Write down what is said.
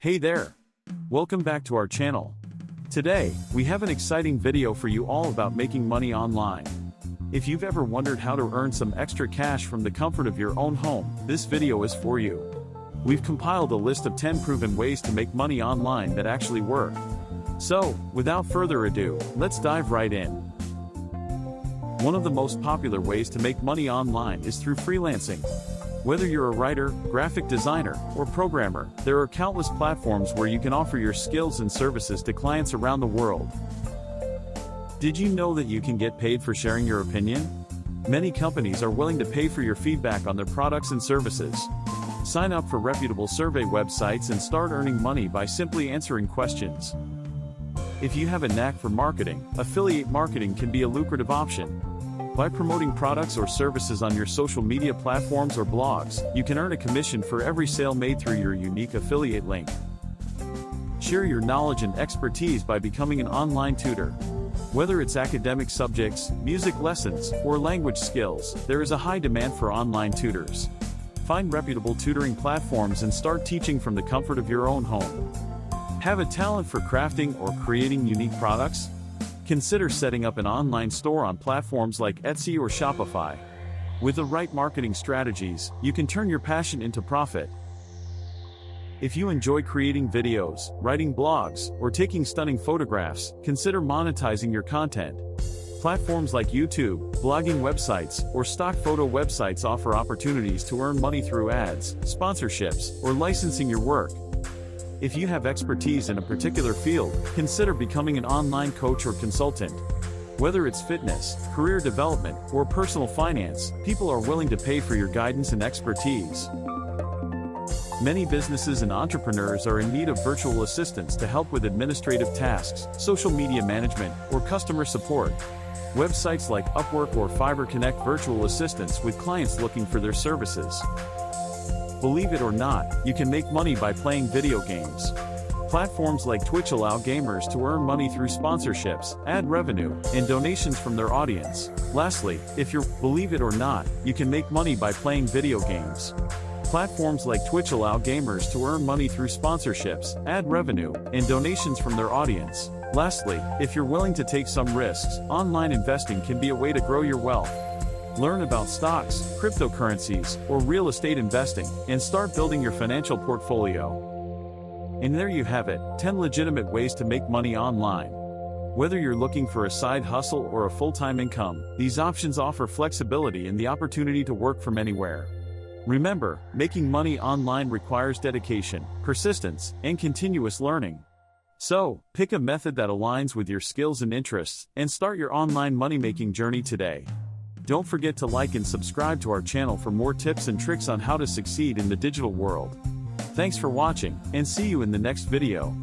Hey there! Welcome back to our channel. Today, we have an exciting video for you all about making money online. If you've ever wondered how to earn some extra cash from the comfort of your own home, this video is for you. We've compiled a list of 10 proven ways to make money online that actually work. So, without further ado, let's dive right in. One of the most popular ways to make money online is through freelancing. Whether you're a writer, graphic designer, or programmer, there are countless platforms where you can offer your skills and services to clients around the world. Did you know that you can get paid for sharing your opinion? Many companies are willing to pay for your feedback on their products and services. Sign up for reputable survey websites and start earning money by simply answering questions. If you have a knack for marketing, affiliate marketing can be a lucrative option. By promoting products or services on your social media platforms or blogs, you can earn a commission for every sale made through your unique affiliate link. Share your knowledge and expertise by becoming an online tutor. Whether it's academic subjects, music lessons, or language skills, there is a high demand for online tutors. Find reputable tutoring platforms and start teaching from the comfort of your own home. Have a talent for crafting or creating unique products? Consider setting up an online store on platforms like Etsy or Shopify. With the right marketing strategies, you can turn your passion into profit. If you enjoy creating videos, writing blogs, or taking stunning photographs, consider monetizing your content. Platforms like YouTube, blogging websites, or stock photo websites offer opportunities to earn money through ads, sponsorships, or licensing your work. If you have expertise in a particular field, consider becoming an online coach or consultant. Whether it's fitness, career development, or personal finance, people are willing to pay for your guidance and expertise. Many businesses and entrepreneurs are in need of virtual assistants to help with administrative tasks, social media management, or customer support. Websites like Upwork or Fiverr connect virtual assistants with clients looking for their services. Believe it or not, you can make money by playing video games. Platforms like Twitch allow gamers to earn money through sponsorships, ad revenue, and donations from their audience. Lastly, believe it or not, you can make money by playing video games. Platforms like Twitch allow gamers to earn money through sponsorships, ad revenue, and donations from their audience. Lastly, if you're willing to take some risks, online investing can be a way to grow your wealth. Learn about stocks, cryptocurrencies, or real estate investing, and start building your financial portfolio. And there you have it, 10 legitimate ways to make money online. Whether you're looking for a side hustle or a full-time income, these options offer flexibility and the opportunity to work from anywhere. Remember, making money online requires dedication, persistence, and continuous learning. So, pick a method that aligns with your skills and interests, and start your online money-making journey today. Don't forget to like and subscribe to our channel for more tips and tricks on how to succeed in the digital world. Thanks for watching, and see you in the next video.